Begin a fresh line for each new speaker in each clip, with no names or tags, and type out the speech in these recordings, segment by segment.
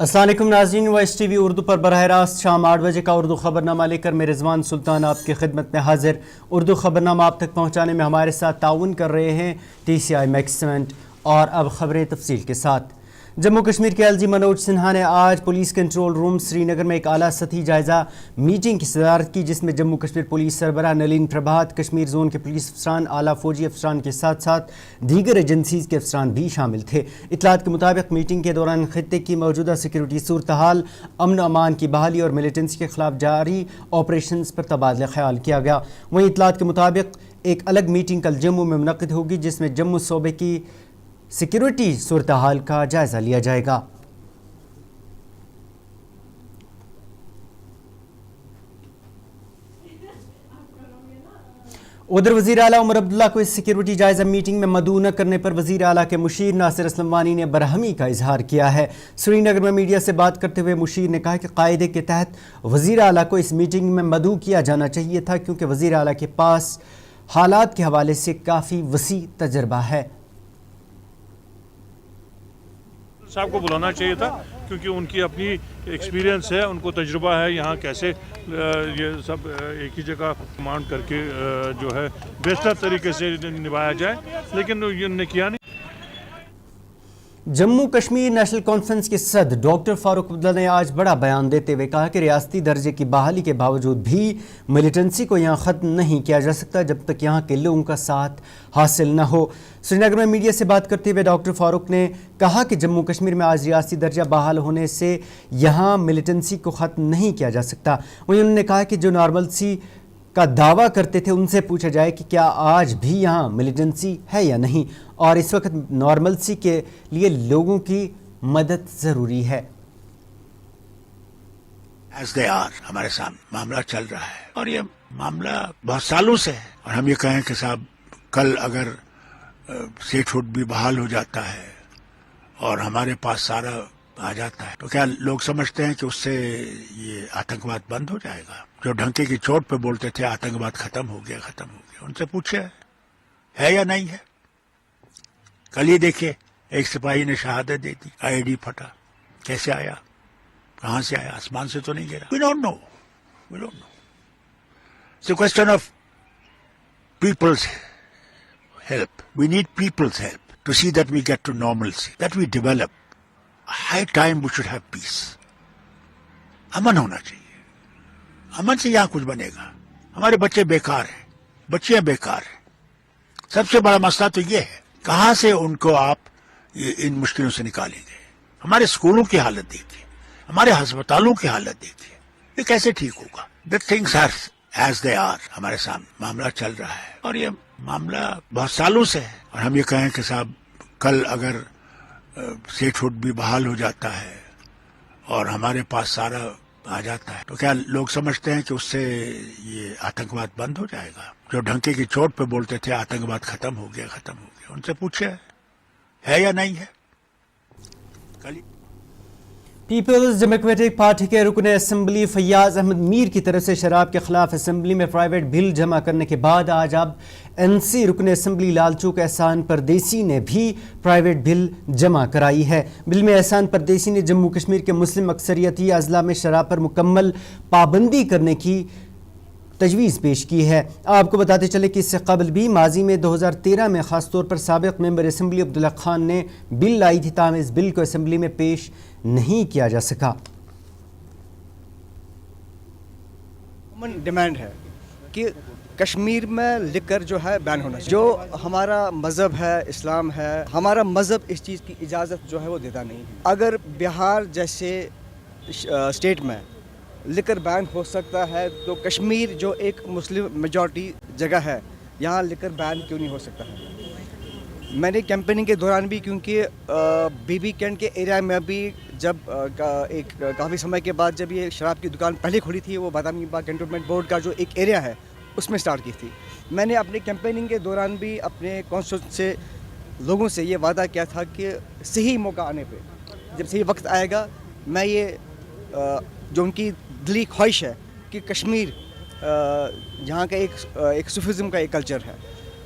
अस्सलाम वालेकुम नाज़रीन, वॉइस टीवी उर्दू पर बराह रास्त शाम 8 बजे का उर्दू खबरनामा लेकर मैं रिजवान सुल्तान आपकी खिदमत में हाजिर। उर्दू खबरनामा आप तक पहुँचाने में हमारे साथ ताउन कर रहे हैं TCI मैक्समेंट। और अब खबरें तफसील के साथ। जम्मू कश्मीर के LG मनोज सिन्हा ने आज पुलिस कंट्रोल रूम श्रीनगर में एक आला सतही जायजा मीटिंग की सदारत की, जिसमें जम्मू कश्मीर पुलिस सरबराह नलिन प्रभात, कश्मीर जोन के पुलिस अफसरान, आला फौजी अफसरान के साथ साथ दीगर एजेंसीज के अफसरान भी शामिल थे। इतलात के मुताबिक मीटिंग के दौरान खित्ते की मौजूदा सिक्योरिटी सूरत हाल, अमन अमान की बहाली और मिलिटेंसी के खिलाफ जारी ऑपरेशन पर तबादला ख्याल किया गया। वहीं इतलात के मुताबिक एक अलग मीटिंग कल जम्मू में मुनक्किद होगी, जिसमें जम्मू सूबे की सिक्योरिटी सूरत हाल का जायजा लिया जाएगा। उधर वज़ीर आला उमर अब्दुल्ला को इस सिक्योरिटी जायजा मीटिंग में मदऊ न करने पर वज़ीर आला के मुशीर नासिर असलम वानी ने बरहमी का इजहार किया है। श्रीनगर में मीडिया से बात करते हुए मुशीर ने कहा कि कायदे के तहत वज़ीर आला को इस मीटिंग में मदऊ किया जाना चाहिए था, क्योंकि वज़ीर आला के पास हालात के हवाले से काफ़ी वसी तजर्बा है।
साहब को बुलाना चाहिए था, क्योंकि उनकी अपनी एक्सपीरियंस है, उनको तजुर्बा है यहाँ कैसे ये सब एक ही जगह कमांड करके जो है बेहतर तरीके से निभाया जाए, लेकिन इन्होंने किया नहीं।
जम्मू कश्मीर नेशनल कॉन्फ्रेंस के सदर डॉक्टर फारूक अब्दुल्ला ने आज बड़ा बयान देते हुए कहा कि रियासती दर्जे की बहाली के बावजूद भी मिलिटेंसी को यहाँ ख़त्म नहीं किया जा सकता जब तक यहाँ के लोगों का साथ हासिल न हो। श्रीनगर में मीडिया से बात करते हुए डॉक्टर फारूक ने कहा कि जम्मू कश्मीर में आज रियासती दर्जा बहाल होने से यहाँ मिलिटेंसी को ख़त्म नहीं किया जा सकता। वहीं उन्होंने कहा कि जो नॉर्मलसी का दावा करते थे उनसे पूछा जाए कि क्या आज भी यहाँ मिलिटेंसी है या नहीं, और इस वक्त नॉर्मलसी के लिए लोगों की मदद ज़रूरी है।
As they are, हमारे सामने मामला चल रहा है और ये मामला बहुत सालों से है, और हम ये कहें कि साहब कल अगर सेठहुड भी बहाल हो जाता है और हमारे पास सारा आ जाता है, तो क्या लोग समझते हैं कि उससे ये आतंकवाद बंद हो जाएगा? जो ढंके की चोट पे बोलते थे आतंकवाद खत्म हो गया, उनसे पूछे है या नहीं है? कल ही देखिए एक सिपाही ने शहादत दे दी, IED फटा, कैसे आया, कहां से आया? आसमान से तो नहीं गिरा। We don't know. It's a question of people's help. We need people's help to see that we get to normalcy, that we develop. High time we should have peace. अमन होना चाहिए, अमन से यहाँ कुछ बनेगा। हमारे बच्चे बेकार हैं, बच्चियां बेकार हैं। सबसे बड़ा मसला तो ये है, कहां से उनको आप इन मुश्किलों से निकालेंगे? हमारे स्कूलों की हालत देखिए, हमारे अस्पतालों की हालत देखिए, ये कैसे ठीक होगा? The things are as they are, हमारे सामने मामला चल रहा है और ये मामला बहुत सालों से है, और हम ये कहें कि साहब कल अगर सेठहुड भी बहाल हो जाता है और हमारे पास सारा आ जाता है, तो क्या लोग समझते हैं कि उससे ये आतंकवाद बंद हो जाएगा? जो ढंके की चोट पे बोलते थे आतंकवाद खत्म हो गया, उनसे पूछे है या नहीं है?
पीपल्स डेमोक्रेटिक पार्टी के रुकन असम्बली फैयाज अहमद मीर की तरफ से शराब के खिलाफ असम्बली में प्राइवेट बिल जमा करने के बाद आज अब NC रुकन असम्बली लालचूक एहसान परदेसी ने भी प्राइवेट बिल जमा कराई है। बिल में एहसान परदेसी ने जम्मू कश्मीर के मुस्लिम अक्सरियती अजला में शराब पर मुकम्मल पाबंदी करने की तजवीज़ पेश की है। आपको बताते चले कि इससे कबल भी माजी में 2013 में ख़ास तौर पर साबिक़ मेंबर असम्बली अब्दुल्ला खान ने बिल लाई थी, ताहम इस बिल को असम्बली में पेश नहीं किया जा सका।
डिमांड है कि कश्मीर में लिकर जो है बैन होना चाहिए। जो हमारा मज़हब है, इस्लाम है, हमारा मज़हब इस चीज़ की इजाज़त जो है वो देता नहीं है। अगर बिहार जैसे स्टेट में लिकर बैन हो सकता है, तो कश्मीर जो एक मुस्लिम मेजॉरिटी जगह है, यहाँ लिकर बैन क्यों नहीं हो सकता है? मैंने कैंपेनिंग के दौरान भी, क्योंकि बीबी कैंट के एरिया में भी जब काफ़ी समय के बाद जब ये शराब की दुकान पहले खुली थी, वो बादामी बाग कैंटोनमेंट बोर्ड का जो एक एरिया है उसमें स्टार्ट की थी। मैंने अपने कैंपेनिंग के दौरान भी अपने कॉन्स्टिट्यूएंसी से लोगों से ये वादा किया था कि सही मौका आने पे, जब सही वक्त आएगा, मैं ये जो उनकी दिली ख्वाहिश है कि कश्मीर यहाँ का एक सूफिज़म का एक कल्चर है,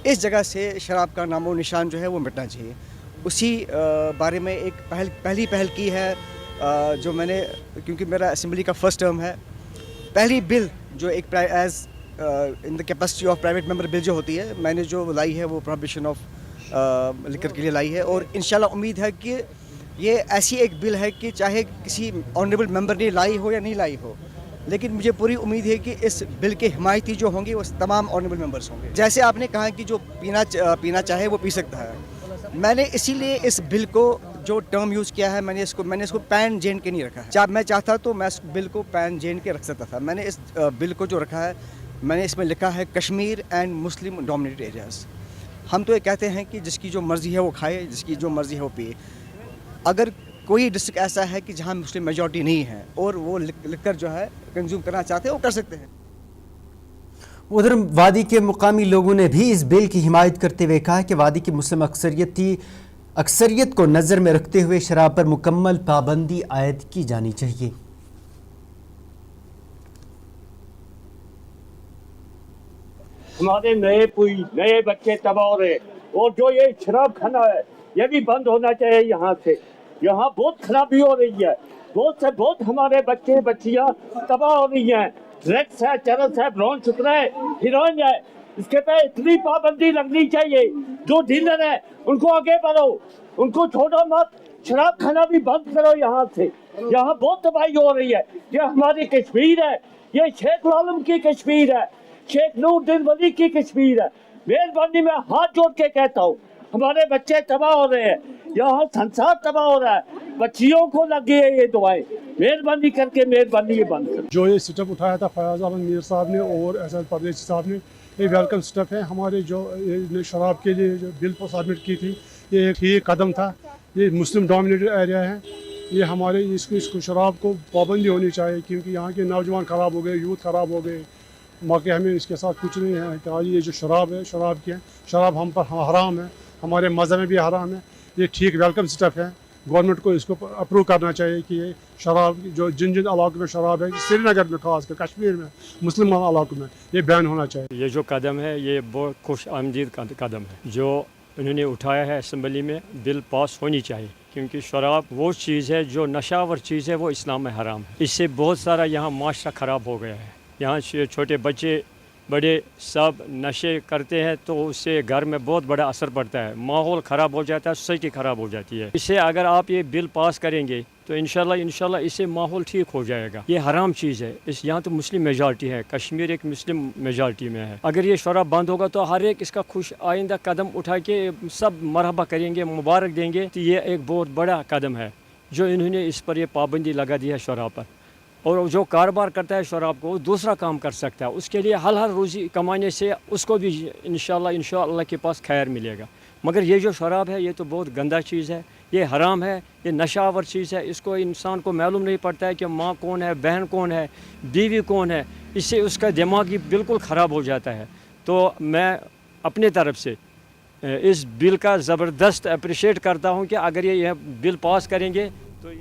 इस जगह से शराब का नामो निशान जो है वो मिटना चाहिए। उसी बारे में एक पहल की है जो मैंने, क्योंकि मेरा असेंबली का फर्स्ट टर्म है, पहली बिल जो एक as in the capacity of private member bill जो होती है, मैंने जो लाई है वो प्रोहिबिशन ऑफ लिकर के लिए लाई है। और इंशाल्लाह उम्मीद है कि ये ऐसी एक बिल है कि चाहे किसी ऑनरेबल मेंबर ने लाई हो या नहीं लाई हो, लेकिन मुझे पूरी उम्मीद है कि इस बिल के हिमायती जो होंगे वो तमाम ऑनरेबल मेंबर्स होंगे। जैसे आपने कहा कि जो पीना चाहे वो पी सकता है, मैंने इसीलिए इस बिल को जो टर्म यूज़ किया है, मैंने इसको पैन जेन के नहीं रखा है। जब मैं चाहता तो मैं इस बिल को पैन जेन के रख सकता था। मैंने इस बिल को जो रखा है, मैंने इसमें लिखा है Kashmir and Muslim dominated areas. हम तो ये कहते हैं कि जिसकी जो मर्ज़ी है वो खाए, जिसकी जो मर्ज़ी है वो पिए। अगर कोई डिस्ट्रिक्ट ऐसा है कि जहाँ मुस्लिम मेजॉरिटी नहीं है और वो लिकर जो है कंज्यूम करना चाहते हैं, वो कर सकते हैं।
उधर वादी के मुकामी लोगों ने भी इस बिल की हिमायत करते हुए कहा कि वादी की मुस्लिम अक्सरियत को नज़र में रखते हुए शराब पर मुकम्मल पाबंदी आयद की जानी चाहिए।
हमारे नए बच्चे तबाह हो रहे, और जो ये शराब खाना है ये भी बंद होना चाहिए। यहाँ से यहाँ बहुत खराबी हो रही है, बहुत हमारे बच्चे बच्चियाँ तबाह हो रही हैं। ड्रग्स है, चरस है, ब्राउन शुगर है, हीरोइन है, इसके पे इतनी पाबंदी लगनी चाहिए। जो डीलर है उनको आगे बढ़ो, उनको छोड़ो मत, शराब खाना भी बंद करो। यहाँ से यहाँ बहुत तबाही हो रही है। ये हमारी कश्मीर है, ये शेख आलम की कश्मीर है, शेख नूरुद्दीन वली की कश्मीर है। मेहरबानी मैं हाथ जोड़ के कहता हूँ, हमारे बच्चे तबाह हो रहे हैं, यहाँ संसार तबाह हो रहा है, बच्चियों को लगी है ये दवाएं। मेहरबानी करके मेहरबानी ये बंद कर।
जो ये स्टेप उठाया था फयाज अहमद मीर साहब ने और एहसान परदेसी साहब ने, ये वेलकम स्टेप है। हमारे जो शराब के लिए जो बिल को सबमिट की थी, ये एक ही कदम था। ये मुस्लिम डोमिनेटेड एरिया है, ये हमारे इसको शराब को पाबंदी होनी चाहिए, क्योंकि यहाँ के नौजवान ख़राब हो गए, यूथ ख़राब हो गए। बाकी हमें इसके साथ कुछ नहीं है कि आज ये जो शराब है, शराब की है, शराब हम पर हराम है, हमारे मज़हब में भी हराम है। ये ठीक वेलकम स्टेप है। गवर्नमेंट को इसको अप्रूव करना चाहिए कि ये शराब जो जिन इलाकों में शराब है, श्रीनगर में खास कर, कश्मीर में, मुस्लिम इलाकों में ये बैन होना चाहिए।
ये जो कदम है ये बहुत खुश आमदीद कदम है जो उन्होंने उठाया है। असेंबली में बिल पास होनी चाहिए, क्योंकि शराब वो चीज़ है जो नशावर चीज़ है, वो इस्लाम में हराम है। इससे बहुत सारा यहाँ माशरा ख़राब हो गया है। यहाँ छोटे बच्चे बड़े सब नशे करते हैं, तो उससे घर में बहुत बड़ा असर पड़ता है, माहौल ख़राब हो जाता है, सोसाइटी ख़राब हो जाती है। इससे अगर आप ये बिल पास करेंगे तो इंशाल्लाह इससे माहौल ठीक हो जाएगा। ये हराम चीज़ है। इस यहाँ तो मुस्लिम मेजॉरिटी है, कश्मीर एक मुस्लिम मेजॉरिटी में है। अगर ये शराब बंद होगा तो हर एक इसका खुश आइंदा कदम उठा के सब मरहबा करेंगे, मुबारक देंगे। तो ये एक बहुत बड़ा कदम है जो इन्होंने इस पर ये पाबंदी लगा दी है शराब पर। और जो कारोबार करता है शराब को, वो दूसरा काम कर सकता है, उसके लिए हल रोज़ी कमाने से उसको भी इंशाअल्लाह के पास खैर मिलेगा। मगर ये जो शराब है ये तो बहुत गंदा चीज़ है, ये हराम है, ये नशावर चीज़ है। इसको इंसान को मालूम नहीं पड़ता है कि माँ कौन है, बहन कौन है, बीवी कौन है। इससे उसका दिमाग ही बिल्कुल ख़राब हो जाता है। तो मैं अपने तरफ से इस बिल का ज़बरदस्त अप्रिशिएट करता हूँ कि अगर ये बिल पास करेंगे तो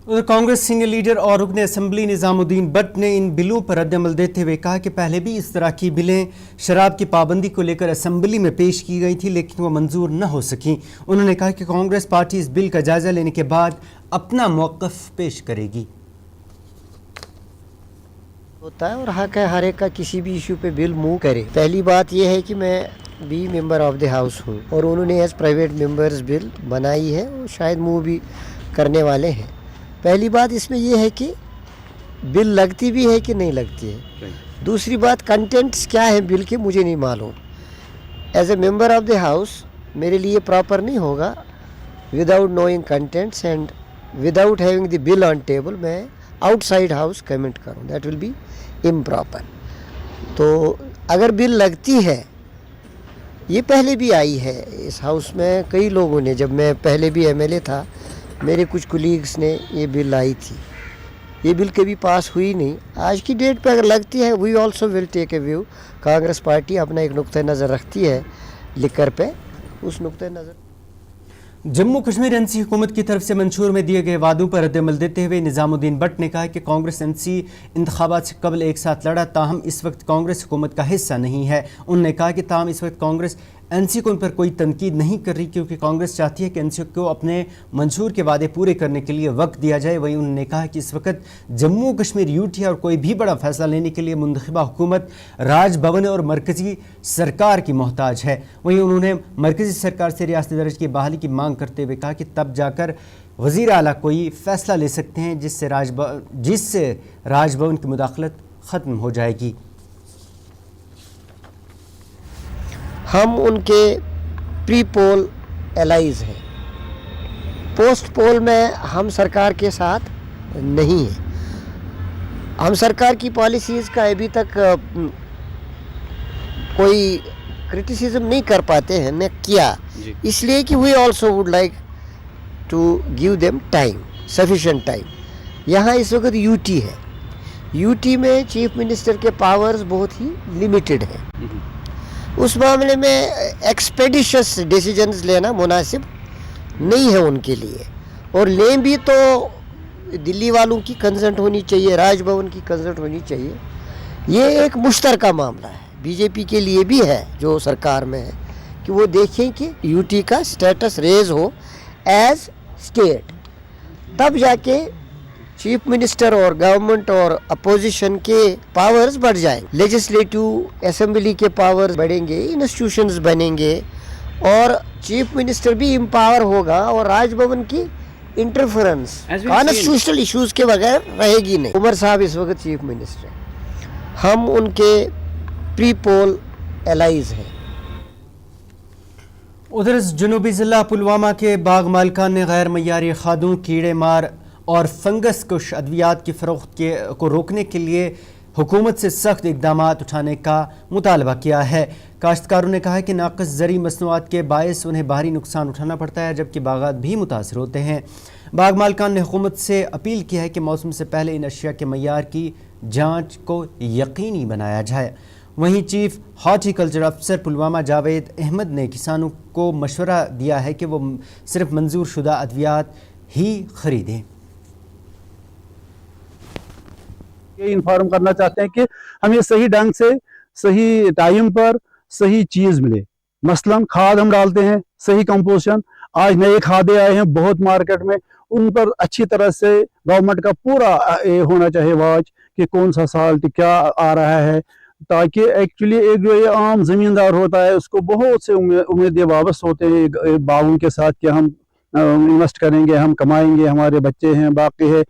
उधर कांग्रेस सीनियर लीडर और रुकन असम्बली निज़ामुद्दीन भट्ट ने इन बिलों पर रद्दअमल देते हुए कहा कि पहले भी इस तरह की बिलें शराब की पाबंदी को लेकर असम्बली में पेश की गई थी, लेकिन वो मंजूर न हो सकी। उन्होंने कहा कि कांग्रेस पार्टी इस बिल का जायज़ा लेने के बाद अपना मौक़िफ़ पेश करेगी।
होता है और हक है हर एक का किसी भी इशू पे बिल मूव करे। पहली बात यह है कि मैं भी मेंबर ऑफ द हाउस हूँ और उन्होंने एज प्राइवेट मेंबर्स बिल बनाई है और शायद मूव भी करने वाले हैं। पहली बात इसमें यह है कि बिल लगती भी है कि नहीं लगती है। दूसरी बात कंटेंट्स क्या है बिल के मुझे नहीं मालूम। As a member of the house मेरे लिए प्रॉपर नहीं होगा without knowing contents and without having the bill on table मैं आउटसाइड हाउस कमेंट करूँ, दैट विल बी इम्प्रॉपर। तो अगर बिल लगती है, ये पहले भी आई है इस हाउस में, कई लोगों ने, जब मैं पहले भी एमएलए था मेरे कुछ कोलीग्स ने ये बिल लाई थी, ये बिल कभी पास हुई नहीं। आज की डेट पे अगर लगती है we also will take a view. Congress party अपना एक नुक्ते नज़र रखती है लिकर पे, उस नुक्ते नज़र।
जम्मू कश्मीर एनसी हुकूमत की तरफ से मंशूर में दिए गए वादों पर रद्दअमल देते हुए निज़ामुद्दीन भट्ट ने कहा कि कांग्रेस एनसी इंतखाबात से कबल एक साथ लड़ा, ताहम इस वक्त कांग्रेस हुकूमत का हिस्सा नहीं है। उन्होंने कहा कि ताहम इस वक्त कांग्रेस این سی کو ان پر کوئی تنقید نہیں کر رہی کیونکہ کانگریس چاہتی ہے کہ این سی کو اپنے منشور کے وعدے پورے کرنے کے لیے وقت دیا جائے. وہیں انہوں نے کہا کہ اس وقت جموں کشمیر یوٹی اور کوئی بھی بڑا فیصلہ لینے کے لیے منتخبہ حکومت راج بھون اور مرکزی سرکار کی محتاج ہے. وہیں انہوں نے مرکزی سرکار سے ریاستی درجے کی بحالی کی مانگ کرتے ہوئے کہا کہ تب جا کر وزیر اعلیٰ کوئی فیصلہ لے سکتے ہیں جس سے راج بھون کی مداخلت ختم ہو جائے گی.
ہم ان کے پری پول الائز ہیں. پوسٹ پول میں ہم سرکار کے ساتھ نہیں ہیں. ہم سرکار کی پالیسیز کا ابھی تک کوئی کرٹیسزم نہیں کر پاتے ہیں نہ کیا, اس لیے کہ we also would like to give them time, sufficient time. یہاں اس وقت یو ٹی ہے. یو ٹی میں چیف منسٹر کے پاورز بہت ہی لمیٹڈ ہیں. اس معاملے میں ایکسپیڈیشس ڈیسیجنز لینا مناسب نہیں ہے ان کے لیے, اور لیں بھی تو دلی والوں کی کنسنٹ ہونی چاہیے, راج بھون کی کنسنٹ ہونی چاہیے. یہ ایک مشترکہ معاملہ ہے, بی جے پی کے لیے بھی ہے جو سرکار میں ہے, کہ وہ دیکھیں کہ یو ٹی کا سٹیٹس ریز ہو ایز اسٹیٹ, تب جا کے چیف منسٹر اور گورنمنٹ اور اپوزیشن کے پاورز بڑھ جائیں. لیجسلیٹو اسمبلی کے پاورز بڑھیں گے, انسٹیٹیوشنز بنیں گے, اور چیف منسٹر بھی امپاور ہوگا, اور راج بھون کی انٹرفیرنس کانسٹیٹیوشنل ایشوز کے بغیر رہے گی نہیں. عمر صاحب اس وقت چیف منسٹر ہیں. ہم ان کے پری پول الائز ہیں.
ادھر جنوبی ضلع پلوامہ کے باغ مالکان نے غیر معیاری کھادوں, کیڑے مار اور فنگس کش ادویات کی فروخت کو روکنے کے لیے حکومت سے سخت اقدامات اٹھانے کا مطالبہ کیا ہے. کاشتکاروں نے کہا ہے کہ ناقص زرعی مصنوعات کے باعث انہیں بھاری نقصان اٹھانا پڑتا ہے, جبکہ باغات بھی متاثر ہوتے ہیں. باغ مالکان نے حکومت سے اپیل کی ہے کہ موسم سے پہلے ان اشیاء کے معیار کی جانچ کو یقینی بنایا جائے. وہیں چیف ہارٹی کلچر افسر پلوامہ جاوید احمد نے کسانوں کو مشورہ دیا ہے کہ وہ صرف منظور شدہ ادویات ہی خریدیں.
یہ انفارم کرنا چاہتے ہیں کہ ہمیں صحیح ڈھنگ سے صحیح ٹائم پر صحیح چیز ملے. مثلا کھاد ہم ڈالتے ہیں, صحیح کمپوزیشن. آج نئے کھادیں آئے ہیں بہت مارکیٹ میں, ان پر اچھی طرح سے گورنمنٹ کا پورا ہونا چاہیے واچ کہ کون سا سالٹ کیا آ رہا ہے, تاکہ ایکچولی ایک جو یہ عام زمیندار ہوتا ہے اس کو بہت سے امیدیں وابست ہوتے ہیں باغوں کے ساتھ کہ ہم انویسٹ کریں گے, ہم کمائیں گے, ہمارے بچے ہیں, باقی ہے.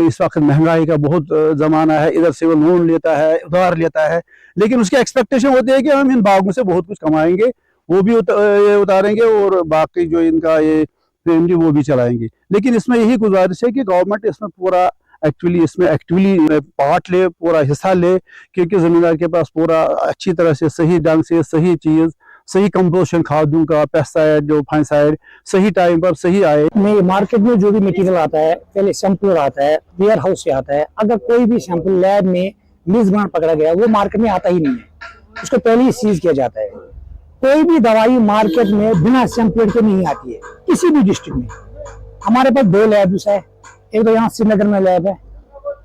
اس وقت مہنگائی کا بہت زمانہ ہے, ادھر سے وہ لون لیتا ہے, ادھار لیتا ہے, لیکن اس کی ایکسپیکٹیشن ہوتی ہے کہ ہم ان باغوں سے بہت کچھ کمائیں گے, وہ بھی اتاریں گے, اور باقی جو ان کا یہ فیملی وہ بھی چلائیں گے. لیکن اس میں یہی گزارش ہے کہ گورنمنٹ اس میں پورا ایکٹیولی پارٹ لے, پورا حصہ لے, کیونکہ زمیندار کے پاس پورا اچھی طرح سے صحیح ڈھنگ سے صحیح چیز, صحیح کمپوزیشن کھادوں کا, پیسٹسائڈ جو فنگسائڈ صحیح ٹائم پر صحیح آئے.
مارکیٹ میں جو بھی مٹیریل آتا ہے پہلے سیمپل آتا ہے, ویئر ہاؤس سے آتا ہے. اگر کوئی بھی سیمپل لیب میں میزبان پکڑا گیا وہ مارکیٹ میں آتا ہی نہیں ہے, اس کو پہلے ہی سیز کیا جاتا ہے. کوئی بھی دوائی مارکیٹ میں بنا سیمپل کے نہیں آتی ہے کسی بھی ڈسٹرکٹ میں. ہمارے پاس 2 لیبس ہے, ایک تو یہاں سری نگر میں لیب ہے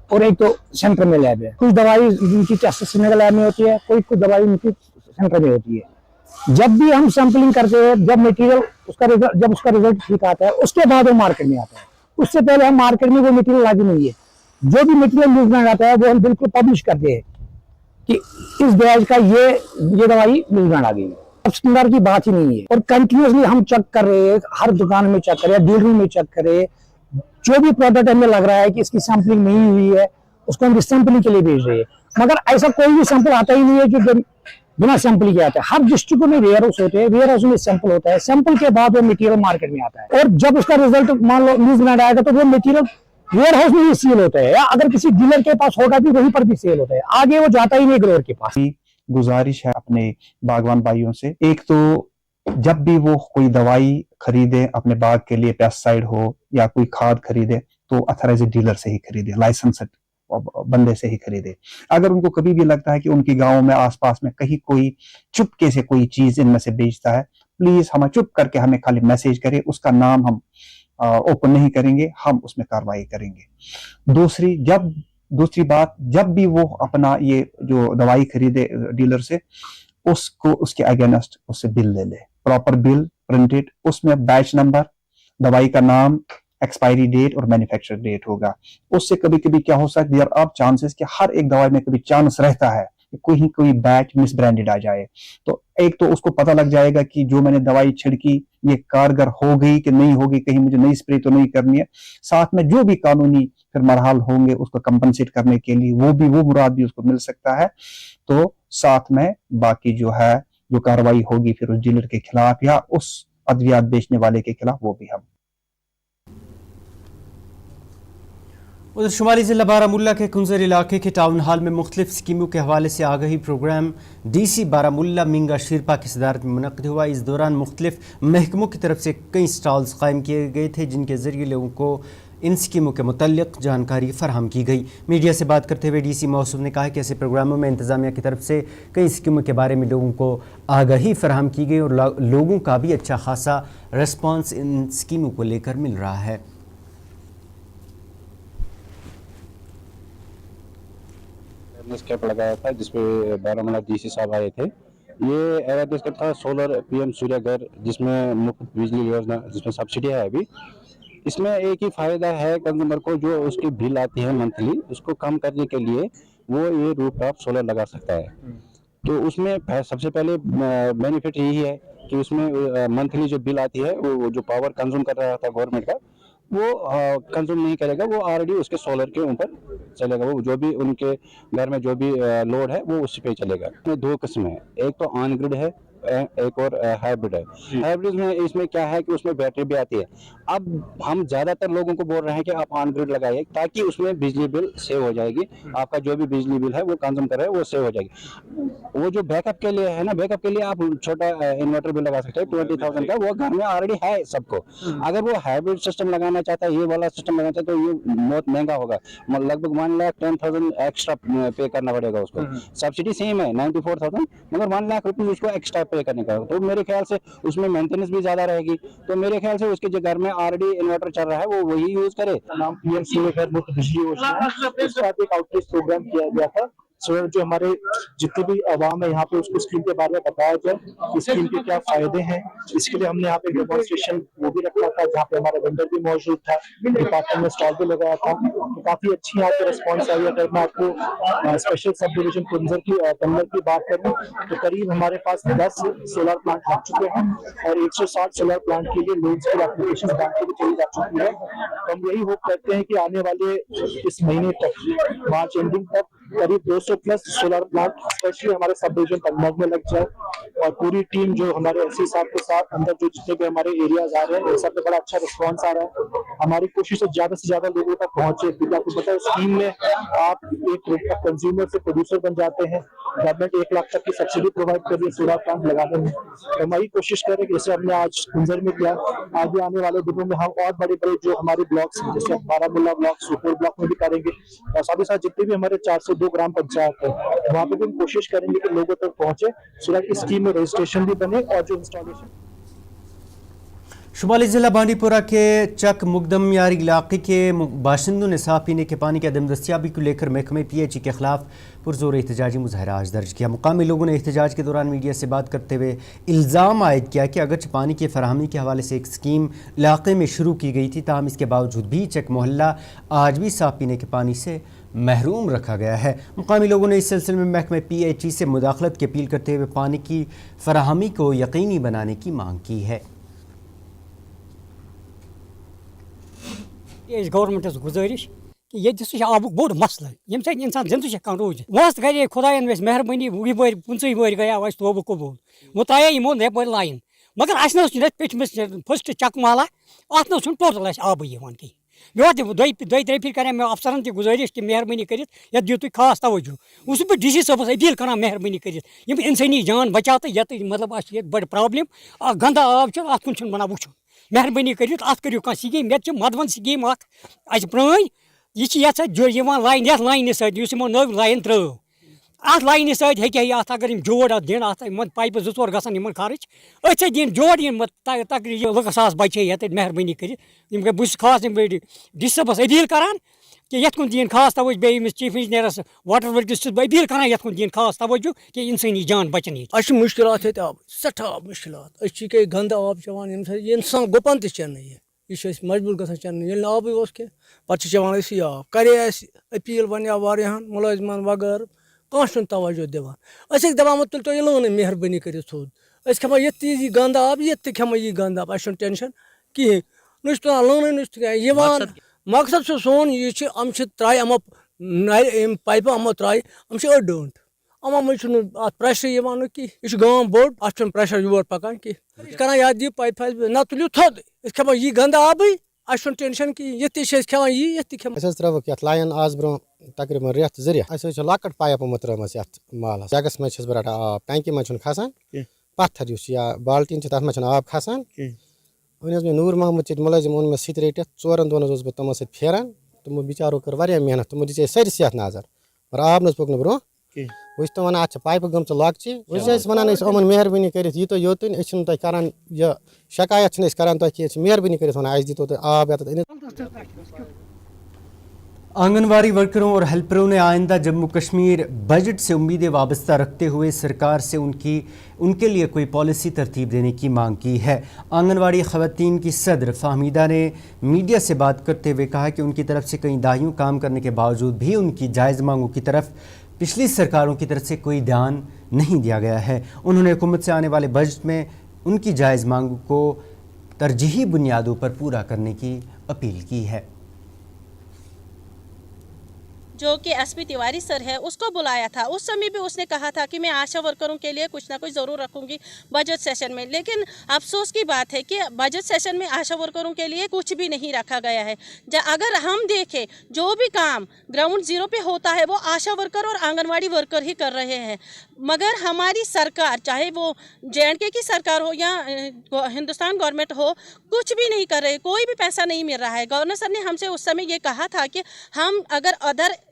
اور ایک تو سینٹر میں لیب ہے. کچھ دوائی ان کی ٹیسٹ سری نگر لیب میں ہوتی ہے, کچھ دوائی ان کی سینٹر میں ہوتی ہے. جب بھی ہم سیمپلنگ کرتے ہیں, جب مٹیریل جب اس کا ریزلٹ ٹھیک آتا ہے اس کے بعد وہ مارکیٹ میں آتا ہے. اس سے پہلے ہم مارکیٹ میں وہ مٹیریل لاگو نہیں ہے. جو بھی مٹیریل یوز میں آتا ہے وہ ہم بالکل پبلش کرتے ہیں کہ اس بیج کا یہ دوائی یوز میں آ گئی. اسٹینڈرڈ کی بات ہی نہیں ہے, اور کنٹینیوسلی ہم چیک کر رہے ہیں, ہر دکان میں چیک کر رہے ہیں, ڈیلروں میں چیک کر رہے ہیں. جو بھی پروڈکٹ ہمیں لگ رہا ہے کہ اس کی سیمپلنگ نہیں ہوئی ہے اس کو ہم سیمپلنگ کے لیے بھیج رہے ہیں. مگر ایسا کوئی بھی سیمپل آتا ہی نہیں ہے جو بنا سیمپل کے آتا ہے. ہر ڈسٹرکٹ میں ویئر ہاؤس ہوتے ہیں, ویئر ہاؤس میں سیمپل ہوتا ہے, سیمپل کے بعد وہ مٹیریل مارکیٹ میں آتا ہے. اور جب اس کا ریزلٹ مان لو نیوز برانڈ آئے گا تو وہ مٹیریل ویئر ہاؤس میں ہی سیل ہوتا ہے, یا اگر کسی ڈیلر کے پاس ہوگا بھی وہیں پر بھی سیل ہوتا ہے, آگے وہ جاتا ہی نہیں گروور کے پاس.
گزارش ہے اپنے باغوان بھائیوں سے, ایک تو جب بھی وہ کوئی دوائی خریدے اپنے باغ کے لیے, پیسٹسائڈ ہو یا کوئی کھاد خریدے, تو اتھرائزڈ ڈیلر سے ہی خریدے, لائسنسڈ بندے سے ہی خریدے. اگر ان کو کبھی بھی لگتا ہے کہ ان کی گاؤں میں آس پاس میں کہیں کوئی چپکے سے کوئی چیز ان میں سے بیچتا ہے, پلیز ہمیں چپ کر کے ہمیں خالی میسیج کرے, اس کا نام ہم اوپن نہیں کریں گے, ہم اس میں کارروائی کریں گے. دوسری بات, جب بھی وہ اپنا یہ جو دوائی خریدے ڈیلر سے, उसको उसके अगेंस्ट उससे बिल ले ले, प्रॉपर बिल प्रिंटेड, उसमें बैच नंबर, दवाई का नाम, एक्सपायरी डेट और मैन्युफैक्चर डेट होगा। उससे कभी कभी क्या हो सकता है, देयर आर चांसेस कि हर एक दवाई में कभी चांस रहता है कि कोई बैच मिसब्रांडेड आ जाए। तो एक तो उसको पता लग जाएगा कि जो मैंने दवाई छिड़की ये कारगर हो गई कि नहीं होगी, कहीं मुझे नई स्प्रे तो नहीं करनी है। साथ में जो भी कानूनी फिर मरहल होंगे उसको कंपनसेट करने के लिए वो मुराद भी उसको मिल सकता है। तो साथ में बाकी जो है जो कार्रवाई होगी फिर उस डीलर के खिलाफ या उस अद्वियात बेचने वाले के खिलाफ, वो भी हम।
उधर शुमाली ज़िला बारामुल्ला के कुंजर इलाके के टाउन हॉल में मुख्तलिफ स्कीमों के हवाले से आगाही प्रोग्राम DC बारामुल्ला मिंगा शिरपा की सदारत में मुनक़्क़िद हुआ। इस दौरान मुख्तलिफ महकमों की तरफ से कई स्टॉल्स कायम किए गए थे जिनके ज़रिए लोगों को इन स्कीमों के मुतल्लिक़ जानकारी फराहम की गई। मीडिया से बात करते हुए DC मौसूफ ने कहा कि ऐसे प्रोग्रामों में इंतज़ामिया की तरफ से कई स्कीमों के बारे में लोगों को आगाही फराहम की गई और लोगों का भी अच्छा खासा रिस्पॉन्स इन स्कीमों को लेकर मिल रहा है।
अवेयरनेस कैंप लगाया था जिसपे बारामूला DC साहब आए थे। ये अवेयरनेस कैंप था सोलर PM सूर्य घर, जिसमें मुफ्त बिजली योजना, जिसमें सब्सिडी है अभी। इसमें एक ही फ़ायदा है कंज्यूमर को, जो उसकी बिल आती है मंथली, उसको कम करने के लिए वो ये रूफटॉप सोलर लगा सकता है। तो उसमें सबसे पहले बेनिफिट यही है कि उसमें मंथली जो बिल आती है वो जो पावर कंज्यूम कर रहा था गवर्नमेंट का वो कंज्यूम नहीं करेगा, वो ऑलरेडी उसके सोलर के ऊपर चलेगा। वो जो भी उनके घर में जो भी लोड है वो उसी पे चलेगा। इसमें दो किस्म है, एक तो ऑन ग्रिड है, एक और हाइब्रिड है। हाइब्रिड में इसमें क्या है कि उसमें बैटरी भी आती है। अब हम ज़्यादातर लोगों को बोल रहे हैं कि आप ऑन ग्रिड लगाइए ताकि उसमें बिजली बिल सेव हो जाएगी, आपका जो भी बिजली बिल है वो कंज्यूम कर रहे हैं वो सेव हो जाएगी। वो जो बैकअप के लिए है ना, बैकअप के लिए आप छोटा इन्वर्टर भी लगा सकते हैं 20,000 का, वो घर में ऑलरेडी है सबको। अगर वो हाइब्रिड सिस्टम लगाना चाहता है, ये वाला सिस्टम लगाना चाहता है, तो ये बहुत महंगा होगा, लगभग 1,10,000 एक्स्ट्रा पे करना पड़ेगा उसको। सब्सिडी सेम है 94,000, मगर 1 लाख रुपये उसको एक्स्ट्रा पे करने का। तो मेरे ख्याल से उसमें मेंटेनेंस भी ज्यादा रहेगी। तो मेरे ख्याल से उसके जो घर में ऑलरेडी इन्वर्टर चल रहा है वो वही यूज करे।
नाम PM सूर्य घर मुफ्त बिजली योजना है। इसके साथ एक आउटरीच प्रोग्राम किया गया था, जो हमारे जितने भी आवाम है यहाँ पे उसको स्कीम के बारे में बताया जाए, स्कीम के क्या फायदे हैं। इसके लिए हमने यहाँ पे डेमोन्स्ट्रेशन वो भी रखा था जहाँ पे हमारा वेंडर भी मौजूद था, डिपार्टमेंट में स्टॉल भी लगाया था। तो काफी अच्छी यहाँ पे रिस्पॉन्स आई। अगर मैं आपको स्पेशल सब डिवीजन कुंजर की कन्नर की बात करूँ तो करीब हमारे पास 10 सोलर प्लांट लग चुके हैं और 160 सोलर प्लांट के लिए लोन्स की एप्लीकेशन बैंक को भी चली जा चुकी है। तो हम यही होप करते हैं कि आने वाले इस महीने तक, मार्च एंडिंग तक, करीब 200 प्लस सोलर प्लांट स्पेशली हमारे सब डिवीजन कन्नौज में लग जाए। और पूरी टीम जो हमारे SC साहब के साथ अंदर जो जितने भी हमारे एरियाज आ रहे हैं उन सब पे बड़ा अच्छा रिस्पॉन्स आ रहा है। हमारी कोशिश है ज्यादा से ज्यादा लोगों तक पहुंचे, क्योंकि आपको पता है स्कीम में आप एक कंज्यूमर से प्रोड्यूसर बन जाते हैं। गवर्नमेंट 1 लाख तक की सब्सिडी प्रोवाइड कर रही है सोलर प्लांट लगाने में। तो हमारी कोशिश करें कि जैसे हमने आज कुंजर में किया, आगे आने वाले दिनों में हम और बड़े बड़े जो हमारे ब्लॉक्स हैं, जैसे बारामूला ब्लॉक, सुपोर ब्लॉक में भी करेंगे। और साथ ही साथ जितने भी हमारे 402 ग्राम पंचायत है वहाँ पे भी हम कोशिश करेंगे कि लोगों तक पहुंचे, सो दैट इस स्कीम में रजिस्ट्रेशन भी बने और जो इंस्टॉलेशन।
शुमाली ज़िला बांडीपुरा के चक मुकदम यारी इलाके के बाशिंदों ने साफ पीने के पानी की अदम दस्तियाबी को लेकर महकमे PHE के खिलाफ पुरजोर एहतजाजी मुजाहरा आज दर्ज किया। मुकामी लोगों ने एहतजाज के दौरान मीडिया से बात करते हुए इल्ज़ाम आयद किया कि अगरचे पानी की फराहमी के हवाले से एक स्कीम इलाके में शुरू की गई थी, ताहम इसके बावजूद भी चक मोहल्ला आज भी साफ पीने के पानी से महरूम रखा गया है। मुकामी लोगों ने इस सिलसिले में महकमे PHE से मुदाखलत की अपील करते हुए पानी की फराहमी को यकीनी बनाने की मांग की है।
गवर्नमेंट गुजारिश कि ये आब बोड़ मसल ये इंसान जिंद रोज मस्त करे खुदायन वेस मेहरबानी वह वर 50 वर गया वह तोब कबूल वो ताया यमो नप लाइन मगर अस पेटमस फर्स्ट चक महला अत टोटल आब कहीं मे दे फिर कर अफसरन तक गुजारिश कि मेहरबानी कर दियो तुम खास तवज्जो उस पे DC साहबस अपील कर मेहरबानी कर इंसानी जान बचा तो ये मतलब बड़ प्रॉब्लम गंदा आब अत कुन बना वो मेहरबानी कर करो कह स्कीम ये मदवन स्कीम प्रान यह लाइन ये लाइन सो नव लाइन त्रो अत लाइन सत अगर जोड़ दिन पाइप 2-4 गन खर्च अत दिन जोड़ तकरीबन 1,000 बचे ये मेहरबानी कर खास DC साहबस अपील करान کہ یت کن دین خاص توجہ بیٚیہِ ییٚمِس چیف انجینئرس واٹر ورکس چھُس بہٕ اپیل کران یت کن دین خاص توجہ کہ انسانی جان بچن ییٚتہِ.
اَسہِ چھِ مُشکلات ییٚتہِ آب سٮ۪ٹھاہ مُشکلات. أسۍ چھِ ییٚکیٛاہ گنٛدٕ آب چٮ۪وان ییٚمہِ سۭتۍ اِنسان گُپن تہِ چٮ۪نہٕ یہِ چھِ أسۍ مجبوٗر گژھان چٮ۪نہٕ ییٚلہِ نہٕ آبٕے اوس کینٛہہ پتہٕ چھِ چٮ۪وان أسۍ یہِ آب. کرے اَسہِ أپیٖل وَنیٛاو واریاہن مُلٲزمن وغٲرٕ کانٛہہ چھُنہٕ توجہ دِوان. أسۍ ٲسۍ دپان وۄنۍ تُلۍتو یہِ لٲنٕے مہربٲنی کٔرِتھ تھوٚد. أسۍ کھٮ۪مو ییٚتہِ تہِ یہِ گنٛدٕ آب ییٚتہِ تہِ کھٮ۪مو یہِ گنٛدٕ آب. اَسہِ چھُنہٕ ٹٮ۪نشن کِہیٖنۍ. نہ چھُ تُلان لٲنٕے نہ چھُ یِوان. مقصد چھُ سون یہِ چھِ یِم چھِ ترٛایہِ یِمو نَرِ یِم پایپہٕ یِمو ترٛایہِ یِم چھِ أڑۍ ڈٲنٛٹ. یِمو منٛز چھُنہٕ اَتھ پرٛیشرٕے یِوان نہٕ کینٛہہ. یہِ چھُ گام بوٚڑ اَتھ چھُنہٕ پرٛیشر یور پکان کینٛہہ. أسۍ چھِ کران یَتھ دِیِو پایپہِ آسہِ نہ تُلِو تھوٚد أسۍ کھٮ۪مو یہِ گنٛدٕ آبٕے. اَسہِ چھُنہٕ ٹٮ۪نشن کِہیٖنۍ. ییٚتہِ تہِ چھِ أسۍ کھٮ۪وان یی ییٚتہِ تہِ کھٮ۪مو.
أسۍ حظ ترٛٲوٕکھ یَتھ لایَن آز برٛونٛہہ تقریٖباً رٮ۪تھ زٕ رٮ۪تھ. اَسہِ حظ چھِ لۄکٕٹ پایپ یِمو ترٛٲومٕژ یَتھ مالَس. جگس منٛز چھَس بہٕ رَٹان آب ٹینکی منٛز چھُنہٕ کھسان پتھر یُس یا بالٹیٖن چھِ تَتھ منٛز چھُنہٕ آب کھسان. وۄنۍ حظ مےٚ نوٗر محمد ییٚتہِ مُلٲزِم اوٚن مےٚ سُہ تہِ رٔٹِتھ 4 دۄہن حظ اوسُس بہٕ تِمو سۭتۍ پھیران. تِمو بِچارو کٔر واریاہ محنت. تِمو دِژے سٲرسٕے یَتھ نظر مگر آب نہ حظ پوٚک نہٕ برٛونٛہہ. وۄنۍ چھِ تِم وَنان اَتھ چھِ پایپہٕ گٔمژٕ لۄکچہِ. وۄنۍ چھِ أسۍ وَنان أسۍ یِمن مہربٲنی کٔرِتھ ییٖتو یوٚتُن أسۍ چھِنہٕ تۄہہِ کران یہِ شکایت چھِنہٕ أسۍ کران تۄہہِ کینٛہہ. أسۍ چھِ مہربٲنی کٔرِتھ وَنان اَسہِ دیٖتو تُہۍ آب یَتَتھ أنِتھ.
آنگن واڑی ورکروں اور ہیلپروں نے آئندہ جموں کشمیر بجٹ سے امیدیں وابستہ رکھتے ہوئے سرکار سے ان کے لیے کوئی پالیسی ترتیب دینے کی مانگ کی ہے. آنگن واڑی خواتین کی صدر فہمیدہ نے میڈیا سے بات کرتے ہوئے کہا کہ ان کی طرف سے کئی دہائیوں کام کرنے کے باوجود بھی ان کی جائز مانگوں کی طرف پچھلی سرکاروں کی طرف سے کوئی دھیان نہیں دیا گیا ہے. انہوں نے حکومت سے آنے والے بجٹ میں ان کی جائز مانگوں کو ترجیحی بنیادوں پر پورا کرنے کی اپیل کی ہے.
جو کہ ایس پی تیواری سر ہے اس کو بلایا تھا. اس سمے بھی اس نے کہا تھا کہ میں آشا ورکروں کے لیے کچھ نہ کچھ ضرور رکھوں گی بجٹ سیشن میں. لیکن افسوس کی بات ہے کہ بجٹ سیشن میں آشا ورکروں کے لیے کچھ بھی نہیں رکھا گیا ہے. اگر ہم دیکھیں جو بھی کام گراؤنڈ زیرو پہ ہوتا ہے وہ آشا ورکر اور آنگن واڑی ورکر ہی کر رہے ہیں. مگر ہماری سرکار چاہے وہ JNK کی سرکار ہو یا ہندوستان گورنمنٹ ہو کچھ بھی نہیں کر رہے. کوئی بھی پیسہ نہیں مل رہا ہے. گورنر سر نے ہم سے اس سمے یہ کہا تھا کہ ہم اگر ادھر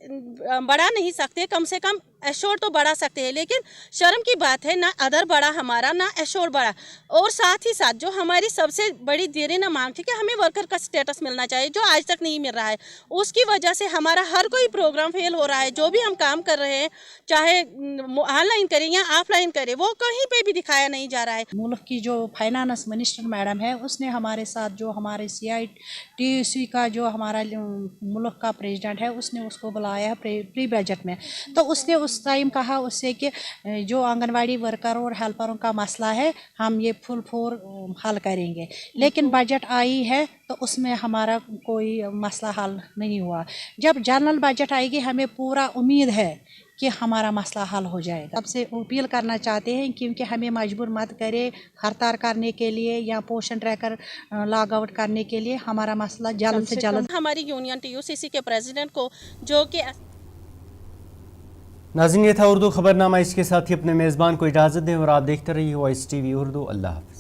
بڑھا نہیں سکتے کم سے کم ایشور تو بڑھا سکتے ہیں. لیکن شرم کی بات ہے نہ ادھر بڑھا ہمارا نہ ایشور بڑھا. اور ساتھ ہی ساتھ جو ہماری سب سے بڑی دیرینہ مانگ تھی کہ ہمیں ورکر کا سٹیٹس ملنا چاہیے جو آج تک نہیں مل رہا ہے. اس کی وجہ سے ہمارا ہر کوئی پروگرام فیل ہو رہا ہے. جو بھی ہم کام کر رہے ہیں چاہے آن لائن کریں یا آف لائن کریں وہ کہیں پہ بھی دکھایا نہیں جا رہا ہے.
ملک کی جو فائنانس منسٹر میڈم ہے اس نے ہمارے ساتھ جو ہمارے CITUC کا جو ہمارا ملک کا پریزیڈنٹ ہے اس نے اس کو بلایا ہے پری بجٹ میں. تو اس نے اس ٹائم کہا اس سے کہ جو آنگن واڑی ورکروں اور ہیلپروں کا مسئلہ ہے ہم یہ فل فور حل کریں گے. لیکن بجٹ آئی ہے تو اس میں ہمارا کوئی مسئلہ حل نہیں ہوا. جب جنرل بجٹ آئے گی ہمیں پورا امید ہے کہ ہمارا مسئلہ حل ہو جائے گا. سب سے اپیل کرنا چاہتے ہیں کیونکہ ہمیں مجبور مت کرے ہڑتال کرنے کے لیے یا پوشن ٹریکر لاگ آؤٹ کرنے کے لیے. ہمارا مسئلہ جلد سے جلد.
ہماری یونین TUCC کے پریزیڈنٹ کو جو کہ
ناظرین یہ تھا اردو خبرنامہ. اس کے ساتھ ہی اپنے میزبان کو اجازت دیں اور آپ دیکھتے رہیے OICTV اردو. اللہ حافظ.